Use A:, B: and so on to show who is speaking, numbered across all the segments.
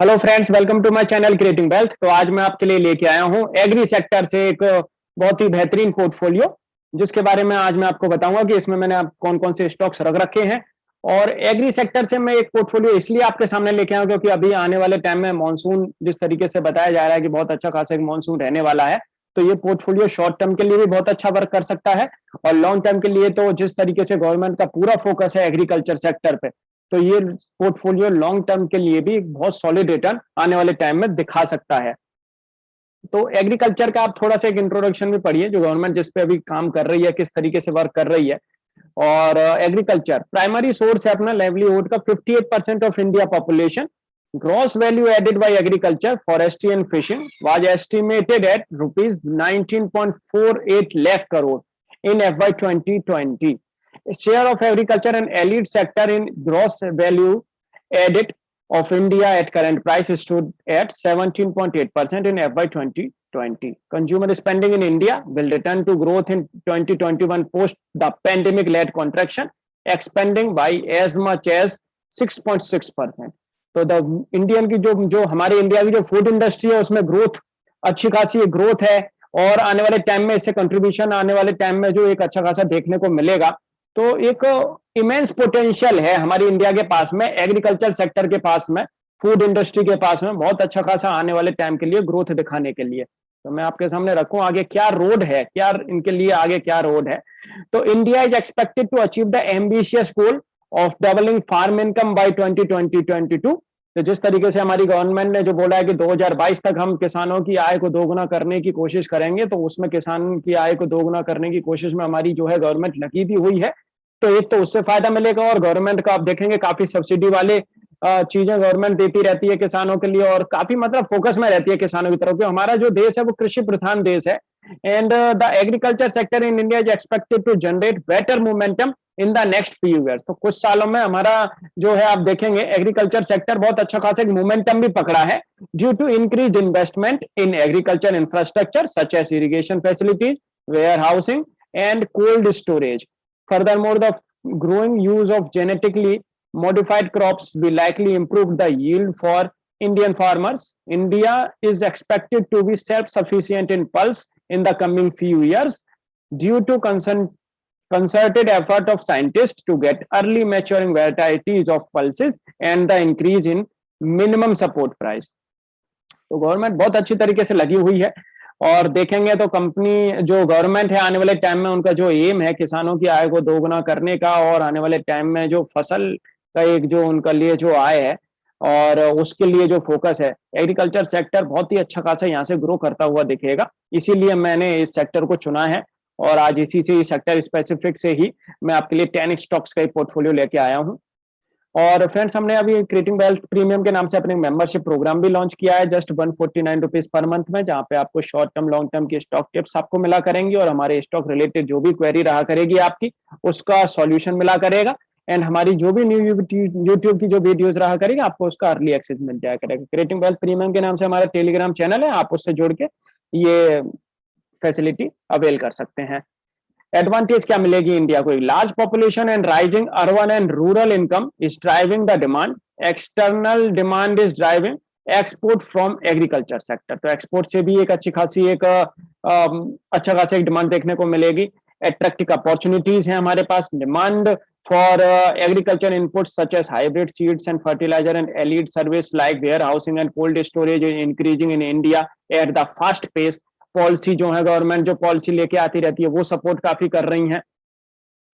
A: Hello friends, welcome to my channel creating wealth. तो आज मैं आपके लिए लेके आया हूं एग्री सेक्टर से एक बहुत ही बेहतरीन पोर्टफोलियो, जिसके बारे में आज मैं आपको बताऊंगा कि इसमें मैंने कौन कौन से स्टॉक्स रख रखे हैं। और एग्री सेक्टर से मैं एक पोर्टफोलियो इसलिए आपके सामने लेके आया हूं क्योंकि अभी आने वाले टाइम में मानसून जिस तरीके से बताया जा रहा है कि बहुत अच्छा खासा एक मानसून रहने वाला है, तो ये पोर्टफोलियो शॉर्ट टर्म के लिए भी बहुत अच्छा वर्क कर सकता है। और लॉन्ग टर्म के लिए तो जिस तरीके से गवर्नमेंट का पूरा फोकस है एग्रीकल्चर सेक्टर पे, तो ये पोर्टफोलियो लॉन्ग टर्म के लिए भी बहुत सॉलिड रिटर्न आने वाले टाइम में दिखा सकता है। तो एग्रीकल्चर का आप थोड़ा सा एक इंट्रोडक्शन भी पढ़िए, जो गवर्नमेंट जिस पे अभी काम कर रही है, किस तरीके से वर्क कर रही है। और एग्रीकल्चर प्राइमरी सोर्स है अपना लाइवलीहुड का। 58% of India population, gross value added by agriculture, forestry and fishing was estimated at rupees 19.48 lakh crore in FY 2020. Share of agriculture and allied sector in gross value added of India at current price stood at 17.8% in FY 2020. Consumer spending in India will return to growth in 2021 post the pandemic-led contraction, expanding by as much as 6.6%. तो the Indian की जो हमारे India की जो food industry है, उसमें growth अच्छी खासी ग्रोथ है। और आने वाले टाइम में इससे कंट्रीब्यूशन आने वाले टाइम में जो एक अच्छा खासा देखने को मिलेगा। तो एक इमेंस पोटेंशियल है हमारी इंडिया के पास में, एग्रीकल्चर सेक्टर के पास में, फूड इंडस्ट्री के पास में बहुत अच्छा खासा आने वाले टाइम के लिए ग्रोथ दिखाने के लिए। तो मैं आपके सामने रखूं आगे क्या रोड है, क्या इनके लिए आगे क्या रोड है। तो India is expected to achieve the ambitious goal of doubling farm income by 2022। तो जिस तरीके से हमारी गवर्नमेंट ने जो बोला है कि 2022 तक हम किसानों की आय को दोगुना करने की कोशिश करेंगे, तो उसमें किसान की आय को दोगुना करने की कोशिश में हमारी जो है गवर्नमेंट लगी भी हुई है। तो एक तो उससे फायदा मिलेगा, और गवर्नमेंट का आप देखेंगे काफी सब्सिडी वाले चीजें गवर्नमेंट देती रहती है किसानों के लिए, और काफी मतलब फोकस में रहती है किसानों की तरफ, क्योंकि हमारा जो देश है वो कृषि प्रधान देश है। And the agriculture sector in India is expected to generate better momentum in the next few years. तो कुछ सालों में हमारा जो है आप देखेंगे एग्रीकल्चर सेक्टर बहुत अच्छा खासा मोमेंटम भी पकड़ा है, due to increase investment in agriculture infrastructure such as irrigation facilities, warehousing and cold storage. Furthermore, the growing use of genetically modified crops will likely improve the yield for Indian farmers. India is expected to be self-sufficient in pulse in the coming few years due to concerted effort of scientists to get early maturing varieties of pulses and the increase in minimum support price. तो government बहुत अच्छी तरीके से लगी हुई है। और देखेंगे तो कंपनी जो गवर्नमेंट है आने वाले टाइम में उनका जो एम है किसानों की आय को दोगुना करने का, और आने वाले टाइम में जो फसल का एक जो उनका लिए जो आय है और उसके लिए जो फोकस है, एग्रीकल्चर सेक्टर बहुत ही अच्छा खासा यहाँ से ग्रो करता हुआ दिखेगा। इसीलिए मैंने इस सेक्टर को चुना है, और आज इसी से सेक्टर स्पेसिफिक से ही मैं आपके लिए 10 स्टॉक्स का एक पोर्टफोलियो लेके आया हूँ। और फ्रेंड्स, हमने अभी क्रिएटिंग वेल्थ प्रीमियम के नाम से अपने मेंबरशिप प्रोग्राम भी लॉन्च किया है, जस्ट 149 रुपीज पर मंथ में, जहां पे आपको शॉर्ट टर्म लॉन्ग टर्म की स्टॉक टिप्स आपको मिला करेंगी, और हमारे स्टॉक रिलेटेड जो भी क्वेरी रहा करेगी आपकी उसका सॉल्यूशन मिला करेगा। एंड हमारी जो भी न्यू यूट्यूब की जो वीडियोस रहा करेगी आपको उसका अर्ली एक्सेस मिल जाया करेगा। क्रिएटिंग वेल्थ प्रीमियम के नाम से हमारा टेलीग्राम चैनल है, आप उससे जुड़ के ये फैसिलिटी अवेल कर सकते हैं। एडवांटेज क्या मिलेगी इंडिया को? Large population and rising urban and rural income is driving the demand, external demand is driving export from agriculture sector. तो एक्सपोर्ट से भी एक अच्छी खासी एक अच्छा खासा एक डिमांड देखने को मिलेगी। अट्रैक्टिव अपॉर्चुनिटीज है हमारे पास, demand for agriculture inputs such as hybrid seeds and fertiliser and allied service like warehousing and cold storage is increasing in India at the fast pace. Policy जो है government जो policy लेके आती रहती है वो सपोर्ट काफी कर रही है।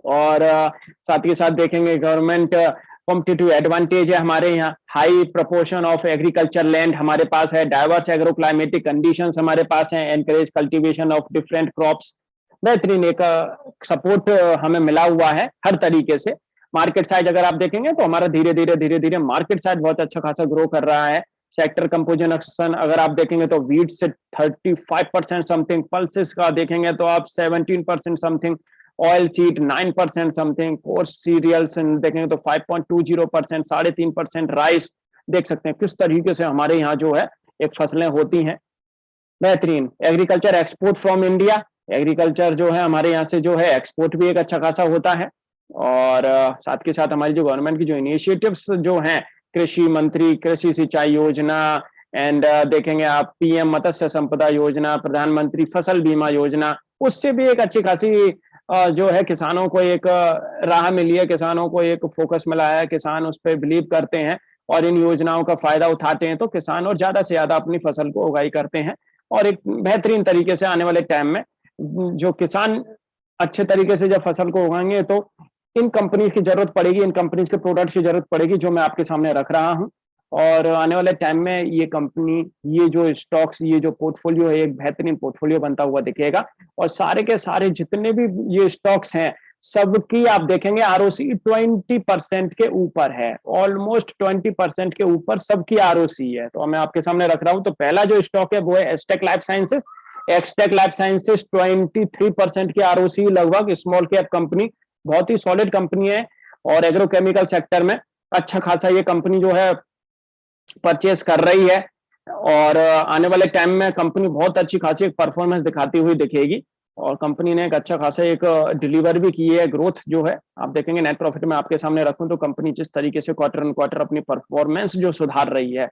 A: और साथ ही साथ देखेंगे गवर्नमेंट कॉम्पिटिटिव एडवांटेज है हमारे यहाँ, high proportion of agriculture land हमारे पास है, डाइवर्स एग्रो क्लाइमेटिक कंडीशंस हमारे पास हैं, encourage cultivation of different crops. बेहतरीन एक सपोर्ट हमें मिला हुआ है हर तरीके से। मार्केट साइज अगर आप देखेंगे तो हमारा धीरे धीरे मार्केट साइज बहुत अच्छा खासा ग्रो कर रहा है। सेक्टर कंपोजिशन अगर आप देखेंगे तो वीट से 35% समथिंग, पल्सेस का देखेंगे तो आप 17% something, oil seed 9% something, coarse cereals देखेंगे तो 5.20%, 3.5% राइस। देख सकते हैं किस तरीके से हमारे यहाँ जो है एक फसलें होती हैं। बेहतरीन agriculture export from India, agriculture जो है हमारे यहाँ से जो है एक्सपोर्ट भी एक अच्छा खासा होता है। और साथ के साथ हमारी जो गवर्नमेंट की जो इनिशिएटिव्स जो हैं कृषि मंत्री कृषि सिंचाई योजना, एंड देखेंगे आप पीएम मत्स्य संपदा योजना, प्रधानमंत्री फसल बीमा योजना, उससे भी एक अच्छी खासी जो है किसानों को एक राह मिली है, किसानों को एक फोकस मिला है, किसान उस पे बिलीव करते हैं और इन योजनाओं का फायदा उठाते हैं, तो किसान और ज्यादा से ज्यादा अपनी फसल को उगाई करते हैं और एक बेहतरीन तरीके से आने वाले टाइम में जो किसान अच्छे तरीके से जब फसल को उगाएंगे तो इन कंपनीज की जरूरत पड़ेगी, इन कंपनीज के प्रोडक्ट्स की जरूरत पड़ेगी जो मैं आपके सामने रख रहा हूँ। और आने वाले टाइम में ये कंपनी, ये जो स्टॉक्स, ये जो पोर्टफोलियो है, एक बेहतरीन पोर्टफोलियो बनता हुआ दिखेगा और सारे के सारे जितने भी ये स्टॉक्स हैं, सबकी आप देखेंगे आरओसी 20% के ऊपर है, ऑलमोस्ट 20% के ऊपर सबकी आरओसी है। तो मैं आपके सामने रख रहा हूं। तो पहला जो स्टॉक है वो है asterisk life sciences. XTEC life sciences 23% की आरओसी लगभग, स्मॉल कैप कंपनी, बहुत ही सॉलिड कंपनी है और एग्रोकेमिकल सेक्टर में अच्छा खासा ये कंपनी जो है परचेस कर रही है और आने वाले टाइम में कंपनी बहुत अच्छी खासी एक परफॉर्मेंस दिखाती हुई दिखेगी और कंपनी ने एक अच्छा खासा एक डिलीवर भी की है, ग्रोथ जो है आप देखेंगे। नेट प्रॉफिट में आपके सामने रखूं तो कंपनी जिस तरीके से क्वार्टर ऑन क्वार्टर अपनी परफॉर्मेंस जो सुधार रही है,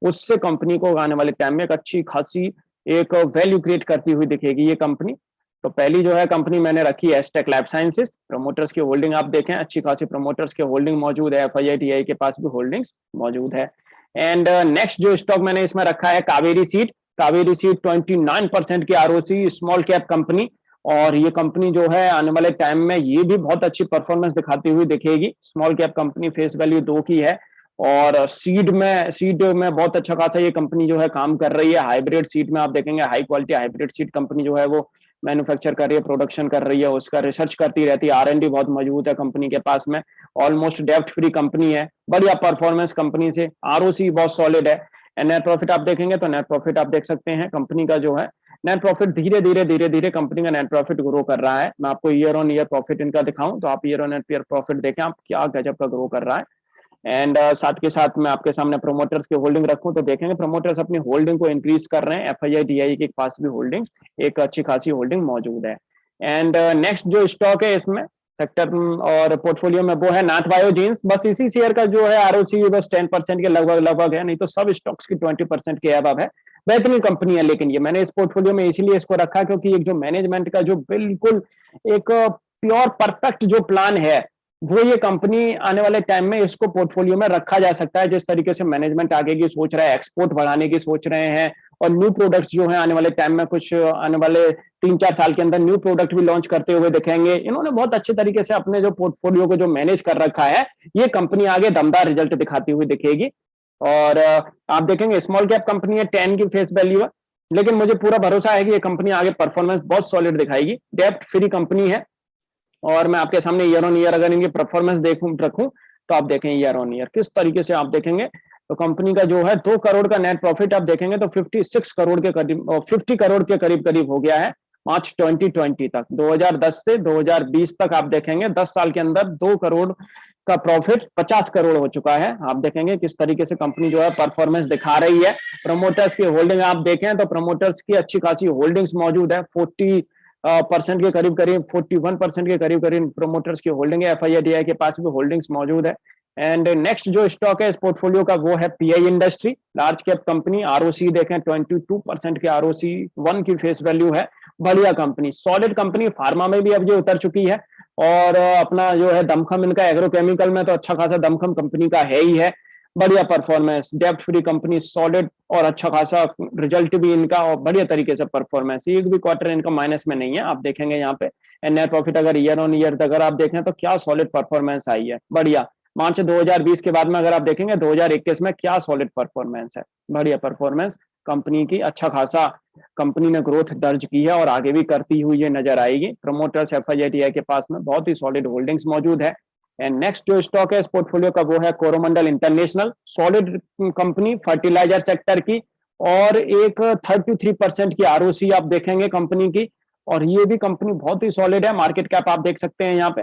A: उससे कंपनी को आने वाले टाइम में एक अच्छी खासी एक वैल्यू क्रिएट करती हुई दिखेगी ये कंपनी। तो पहली जो है कंपनी मैंने रखी है एस्टेक लाइफ साइंसेस। प्रमोटर्स की होल्डिंग आप देखें, अच्छी खासी प्रमोटर्स की होल्डिंग मौजूद है, एफआईआईटीआई के पास भी होल्डिंग्स मौजूद है। एंड नेक्स्ट जो स्टॉक मैंने इसमें रखा है कावेरी सीड। कावेरी सीड 29% की आरओसी, स्मॉल कैप कंपनी और ये कंपनी जो है आने वाले टाइम में ये भी बहुत अच्छी परफॉर्मेंस दिखाती हुई दिखेगी। Small cap company, face value 2 की है और सीड में बहुत अच्छा खासा ये कंपनी जो है काम कर रही है। हाइब्रिड सीड में आप देखेंगे high quality hybrid seed company जो है वो मैन्युफैक्चर कर रही है, प्रोडक्शन कर रही है, उसका रिसर्च करती रहती है, आर एंड डी बहुत मौजूद है कंपनी के पास में। ऑलमोस्ट डेप्ट फ्री कंपनी है, बढ़िया परफॉर्मेंस कंपनी से, आरओसी बहुत सॉलिड है। एंड नेट प्रॉफिट आप देखेंगे तो नेट प्रॉफिट आप देख सकते हैं कंपनी का जो है नेट प्रॉफिट धीरे धीरे कंपनी का नेट प्रॉफिट ग्रो कर रहा है। मैं आपको ईयर ऑन ईयर प्रॉफिट इनका दिखाऊं तो आप ईयर ऑन ईयर प्रॉफिट देखें, आप क्या गजब का ग्रो कर रहा है। एंड साथ के साथ मैं आपके सामने प्रोमोटर्स की होल्डिंग रखूं तो देखेंगे प्रमोटर्स अपनी होल्डिंग को इंक्रीज कर रहे हैं। एफआईआईटीआई के पास भी होल्डिंग्स, एक अच्छी खासी होल्डिंग मौजूद है। एंड नेक्स्ट जो स्टॉक है इसमें सेक्टर और पोर्टफोलियो में वो है नाथ बायोजीन्स। बस इसी शेयर का जो है आरओसी बस 10% के लगभग लगभग है, नहीं तो सब स्टॉक्स की 20% के अबव है। बेहतरीन कंपनी है, लेकिन ये मैंने इस पोर्टफोलियो में इसीलिए इसको रखा क्योंकि एक जो मैनेजमेंट का जो बिल्कुल एक प्योर परफेक्ट जो प्लान है वो ये कंपनी आने वाले टाइम में इसको पोर्टफोलियो में रखा जा सकता है। जिस तरीके से मैनेजमेंट आगे की सोच रहा है, एक्सपोर्ट बढ़ाने की सोच रहे हैं और न्यू प्रोडक्ट्स जो है आने वाले टाइम में कुछ आने वाले 3-4 साल के अंदर न्यू प्रोडक्ट भी लॉन्च करते हुए दिखेंगे। इन्होंने बहुत अच्छे तरीके से अपने जो पोर्टफोलियो को जो मैनेज कर रखा है, ये कंपनी आगे दमदार रिजल्ट दिखाती हुई दिखेगी। और आप देखेंगे स्मॉल कैप कंपनी है, 10 की फेस वैल्यू है, लेकिन मुझे पूरा भरोसा है कि ये कंपनी आगे परफॉर्मेंस बहुत सॉलिड दिखाएगी। डेप्ट फ्री कंपनी है और मैं आपके सामने ईयर ऑन ईयर अगर इनकी परफॉर्मेंस देखूं रखूं तो आप देखें ईयर ऑन ईयर किस तरीके से आप देखेंगे तो कंपनी का जो है 2 करोड़ का नेट प्रॉफिट आप देखेंगे तो 56 करोड़ के करीब, 50 करोड़ के करीब करीब हो गया है मार्च 2020 तक। 2010 से 2020 तक आप देखेंगे 10 साल के अंदर 2 करोड़ का प्रॉफिट 50 करोड़ हो चुका है। आप देखेंगे किस तरीके से कंपनी जो है परफॉर्मेंस दिखा रही है। प्रमोटर्स की होल्डिंग आप देखें तो प्रमोटर्स की अच्छी खासी होल्डिंग्स मौजूद है। 40% के करीब करीब 41% के करीब करीब प्रोमोटर्स की होल्डिंग है। एफआईआईटीआई के पास भी होल्डिंग्स मौजूद है। एंड नेक्स्ट जो स्टॉक है इस पोर्टफोलियो का वो है pi industry, large cap company. ROC देखें 22% की आरओसी, 1 की फेस वैल्यू है। बढ़िया कंपनी, सॉलिड कंपनी, फार्मा में भी अब ये उतर चुकी है और अपना जो है दमखम इनका एग्रोकेमिकल में तो अच्छा खासा दमखम कंपनी का है ही है। बढ़िया परफॉर्मेंस, डेप्ट फ्री कंपनी, सॉलिड और अच्छा खासा रिजल्ट भी इनका और बढ़िया तरीके से परफॉर्मेंस, एक भी क्वार्टर इनका माइनस में नहीं है आप देखेंगे यहाँ पे। एंड नेट प्रॉफिट अगर ईयर ऑन ईयर अगर आप देखें तो क्या सॉलिड परफॉर्मेंस आई है, बढ़िया। मार्च 2020 के बाद में अगर आप देखेंगे 2021 में क्या सॉलिड परफॉर्मेंस है, बढ़िया परफॉर्मेंस कंपनी की, अच्छा खासा कंपनी ने ग्रोथ दर्ज की है और आगे भी करती हुई ये नजर आएगी। प्रमोटर्स एफआईआईटीआई के पास में बहुत ही सॉलिड होल्डिंग्स मौजूद है। एंड नेक्स्ट जो स्टॉक है इस पोर्टफोलियो का वो है Coromandel International, solid company fertilizer sector की और एक 33% की आरओसी आप देखेंगे कंपनी की और ये भी कंपनी बहुत ही सॉलिड है। मार्केट कैप आप देख सकते हैं यहाँ पे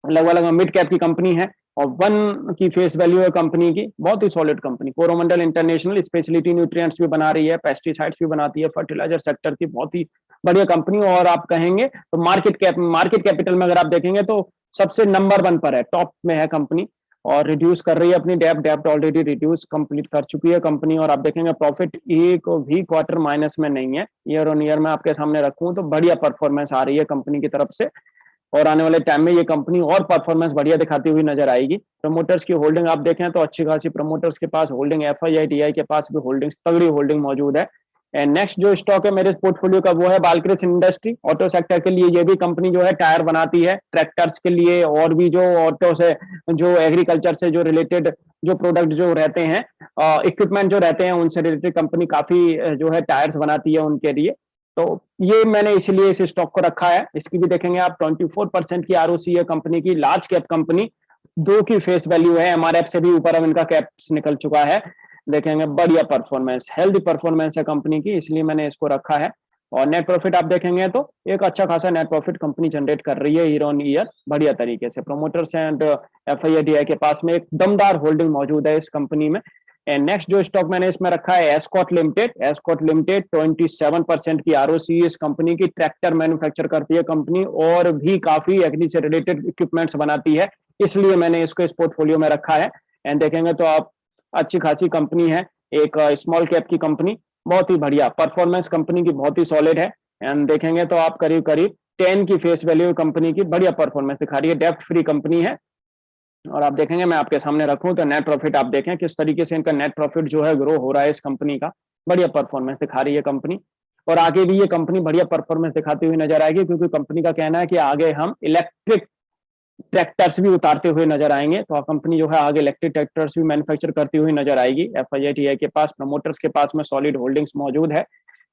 A: लगभग लगभग मिड कैप की कंपनी है और 1 की फेस वैल्यू है कंपनी की, बहुत ही solid company. Coromandel International speciality nutrients भी बना रही है, पेस्टिसाइड्स भी बनाती है, फर्टिलाइजर सेक्टर की बहुत ही बढ़िया कंपनी। और आप कहेंगे तो मार्केट कैपिटल में अगर आप देखेंगे तो सबसे नंबर 1 पर है, टॉप में है कंपनी। और रिड्यूस कर रही है अपनी डेप्ट ऑलरेडी रिड्यूस कंप्लीट कर चुकी है कंपनी। और आप देखेंगे प्रॉफिट एक भी क्वार्टर माइनस में नहीं है, ईयर ऑन ईयर में आपके सामने रखूं तो बढ़िया परफॉर्मेंस आ रही है कंपनी की तरफ से। और आने वाले टाइम में ये कंपनी और परफॉर्मेंस बढ़िया दिखाती हुई नजर आएगी। प्रमोटर्स की होल्डिंग आप देखें तो अच्छी खासी प्रमोटर्स के पास होल्डिंग, एफआईआई के पास भी होल्डिंग्स, तगड़ी होल्डिंग मौजूद है। एंड नेक्स्ट जो स्टॉक है मेरे पोर्टफोलियो का वो है बालकृष्ण इंडस्ट्री। ऑटो सेक्टर के लिए ये भी कंपनी जो है टायर बनाती है ट्रैक्टर्स के लिए, और भी जो ऑटो से, जो एग्रीकल्चर से जो रिलेटेड जो प्रोडक्ट जो रहते हैं, इक्विपमेंट जो रहते हैं, उनसे रिलेटेड कंपनी काफी जो है टायर्स बनाती है उनके लिए। तो ये मैंने इसलिए इस स्टॉक को रखा है। इसकी भी देखेंगे आप 24% की आरओसी है कंपनी की, लार्ज कैप कंपनी, 2 की फेस वैल्यू है, एमआरएफ से भी ऊपर अब इनका कैप्स निकल चुका है। देखेंगे बढ़िया परफॉर्मेंस, हेल्दी परफॉर्मेंस है कंपनी की, इसलिए मैंने इसको रखा है। और नेट प्रॉफिट आप देखेंगे तो एक अच्छा खासा नेट प्रॉफिट कंपनी जनरेट कर रही है ईयर ऑन ईयर बढ़िया तरीके से। प्रोमोटर्स एंड एफआईआई के पास में एक दमदार होल्डिंग मौजूद है इस कंपनी में। एंड नेक्स्ट जो स्टॉक मैंने इसमें रखा है एस्कॉट लिमिटेड। एस्कॉट लिमिटेड 27% की आरओसी इस कंपनी की, ट्रैक्टर मैन्युफैक्चर करती है कंपनी और भी काफी एग्री से रिलेटेड इक्विपमेंट्स बनाती है, इसलिए मैंने इसको इस पोर्टफोलियो में रखा है। एंड देखेंगे तो आप अच्छी खासी कंपनी है, एक स्मॉल कैप की कंपनी, बहुत ही बढ़िया परफॉर्मेंस कंपनी की, बहुत ही सॉलिड है। एंड देखेंगे तो आप करीब करीब 10 की फेस वैल्यू कंपनी की, बढ़िया परफॉर्मेंस दिखा रही है, डेप्ट फ्री कंपनी है। और आप देखेंगे मैं आपके सामने रखूं तो नेट प्रॉफिट आप देखें किस तरीके से इनका नेट प्रॉफिट जो है ग्रो हो रहा है इस कंपनी का, बढ़िया परफॉर्मेंस दिखा रही है कंपनी। और आगे भी ये कंपनी बढ़िया परफॉर्मेंस दिखाती हुई नजर आएगी, क्योंकि कंपनी का कहना है कि आगे हम इलेक्ट्रिक ट्रैक्टर्स भी उतारते हुए नजर आएंगे। तो कंपनी जो है आगे इलेक्ट्रिक ट्रैक्टर्स भी मैन्युफैक्चर करती हुई नजर आएगी। एफआईआई के पास, प्रमोटर्स के पास में सॉलिड होल्डिंग्स मौजूद है।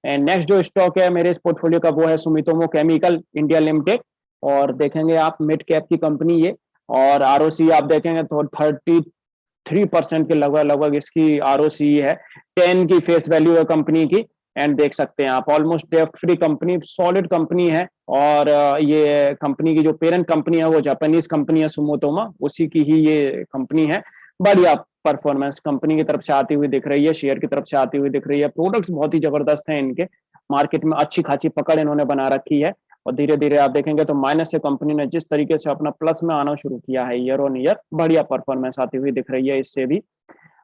A: एंड नेक्स्ट जो स्टॉक है मेरे इस पोर्टफोलियो का वो है सुमितोमो केमिकल इंडिया लिमिटेड। और देखेंगे आप मिड कैप की कंपनी ये, और आरओसी आप देखेंगे तो 33% के लगभग लगभग इसकी आरओसी है, 10 की फेस वैल्यू है कंपनी की। एंड देख सकते हैं आप ऑलमोस्ट डेप्ट फ्री कंपनी, सॉलिड कंपनी है। और ये कंपनी की जो पेरेंट कंपनी है वो जापानीज कंपनी है सुमोटोमा, उसी की ही ये कंपनी है। बढ़िया परफॉर्मेंस कंपनी की तरफ से आती हुई दिख रही है, शेयर की तरफ से आती हुई दिख रही है। प्रोडक्ट्स बहुत ही जबरदस्त हैं इनके, मार्केट में अच्छी खासी पकड़ इन्होंने बना रखी है। और धीरे धीरे आप देखेंगे तो माइनस से कंपनी ने जिस तरीके से अपना प्लस में आना शुरू किया है ईयर ऑन ईयर, बढ़िया परफॉर्मेंस आती हुई दिख रही है इससे भी।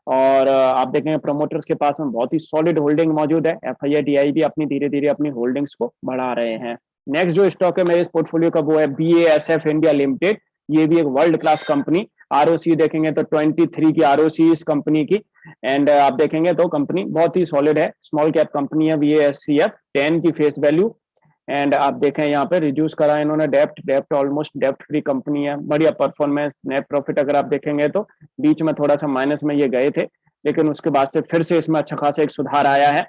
A: और आप देखेंगे प्रमोटर्स के पास में बहुत ही सॉलिड होल्डिंग मौजूद है। एफआईआई भी अपनी धीरे धीरे अपनी होल्डिंग्स को बढ़ा रहे हैं। नेक्स्ट जो स्टॉक है मेरे इस पोर्टफोलियो का वो है बीएएसएफ इंडिया लिमिटेड। ये भी एक वर्ल्ड क्लास कंपनी, आरओसी देखेंगे तो 23 की आरओसी इस कंपनी की। एंड आप देखेंगे तो कंपनी बहुत ही सॉलिड है, स्मॉल कैप कंपनी है बीएएससीएफ, 10 की फेस वैल्यू। एंड आप देखें यहाँ पे रिड्यूस करा इन्होंने डेप्ट ऑलमोस्ट डेप्ट फ्री कंपनी है, बढ़िया परफॉर्मेंस। नेट प्रॉफिट अगर आप देखेंगे तो बीच में थोड़ा सा माइनस में ये गए थे, लेकिन उसके बाद से फिर से इसमें अच्छा खासा एक सुधार आया है,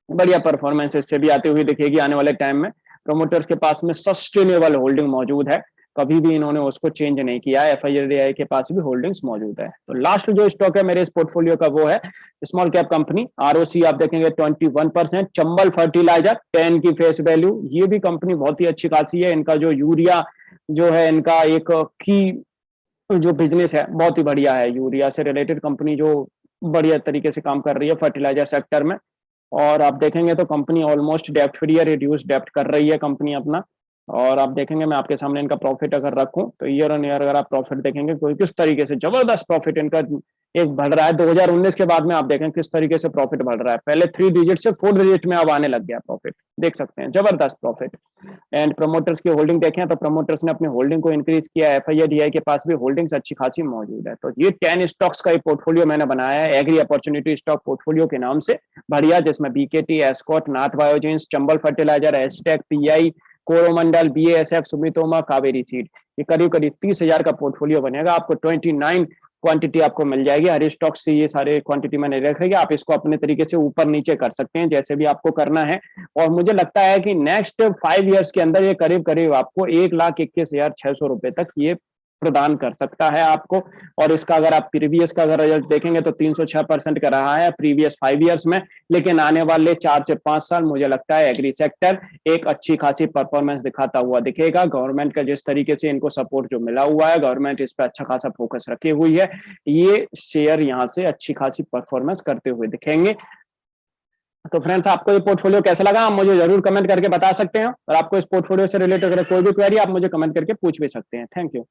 A: बढ़िया परफॉर्मेंस इससे भी आती हुई दिखेगी आने वाले टाइम में। प्रमोटर्स के पास में सस्टेनेबल होल्डिंग मौजूद है, कभी भी इन्होंने उसको चेंज नहीं किया है। एफआईआई के पास भी होल्डिंग्स मौजूद है। तो लास्ट जो स्टॉक है मेरे इस पोर्टफोलियो का वो है स्मॉल कैप कंपनी, आरओसी आप देखेंगे 21%, चंबल फर्टिलाइजर, 10 की फेस वैल्यू। ये भी कंपनी बहुत ही अच्छी खासी है, इनका जो यूरिया जो है इनका एक की जो बिजनेस है बहुत ही बढ़िया है, यूरिया से रिलेटेड कंपनी जो बढ़िया तरीके से काम कर रही है फर्टिलाइजर सेक्टर में। और आप देखेंगे तो कंपनी ऑलमोस्ट डेप्ट फ्री है, रिड्यूस डेप्ट कर रही है कंपनी अपना। और आप देखेंगे मैं आपके सामने इनका प्रॉफिट अगर रखूं तो ईयर ऑन ईयर अगर आप प्रॉफिट देखेंगे कोई किस तरीके से जबरदस्त प्रॉफिट इनका एक बढ़ रहा है। 2019 के बाद में आप देखें किस तरीके से प्रॉफिट बढ़ रहा है, पहले 3 डिजिट से 4 डिजिट में अब आने लग गया प्रॉफिट, देख सकते हैं जबरदस्त प्रॉफिट। एंड प्रमोटर्स की होल्डिंग देखें तो प्रमोटर्स ने अपनी होल्डिंग को इंक्रीज किया है, एफआईआई के पास भी होल्डिंग्स अच्छी खासी मौजूद है। तो ये 10 स्टॉक्स का एक पोर्टफोलियो मैंने बनाया है एग्री अपॉर्चुनिटी स्टॉक पोर्टफोलियो के नाम से, बढ़िया, जिसमें BKT, Escorts, Nath biogenes, Chambal fertiliser, Astec, PI, Coromandel, BASF, Sumitomo, Kaveri seed, ये करीब करीब 30,000 का पोर्टफोलियो बनेगा। आपको 29 क्वांटिटी आपको मिल जाएगी, हर स्टॉक से ये सारे क्वांटिटी मैंने रखेगी, आप इसको अपने तरीके से ऊपर नीचे कर सकते हैं जैसे भी आपको करना है। और मुझे लगता है कि नेक्स्ट 5 ईयर्स के अंदर ये करीब करीब आपको 1,21,600 रुपए तक ये प्रदान कर सकता है आपको। और इसका अगर आप प्रीवियस का अगर रिजल्ट देखेंगे तो 306% का रहा है प्रीवियस 5 ईयर्स में। लेकिन आने वाले 4 से 5 साल मुझे लगता है एग्री सेक्टर एक अच्छी खासी परफॉर्मेंस दिखाता हुआ दिखेगा। गवर्नमेंट का जिस तरीके से इनको सपोर्ट जो मिला हुआ है, गवर्नमेंट इस पर अच्छा खासा फोकस रखी हुई है, ये शेयर यहाँ से अच्छी खासी परफॉर्मेंस करते हुए दिखेंगे। तो फ्रेंड्स, आपको ये पोर्टफोलियो कैसा लगा आप मुझे जरूर कमेंट करके बता सकते हैं, और आपको इस पोर्टफोलियो से रिलेटेड अगर कोई भी क्वेरी आप मुझे कमेंट करके पूछ भी सकते हैं। Thank you.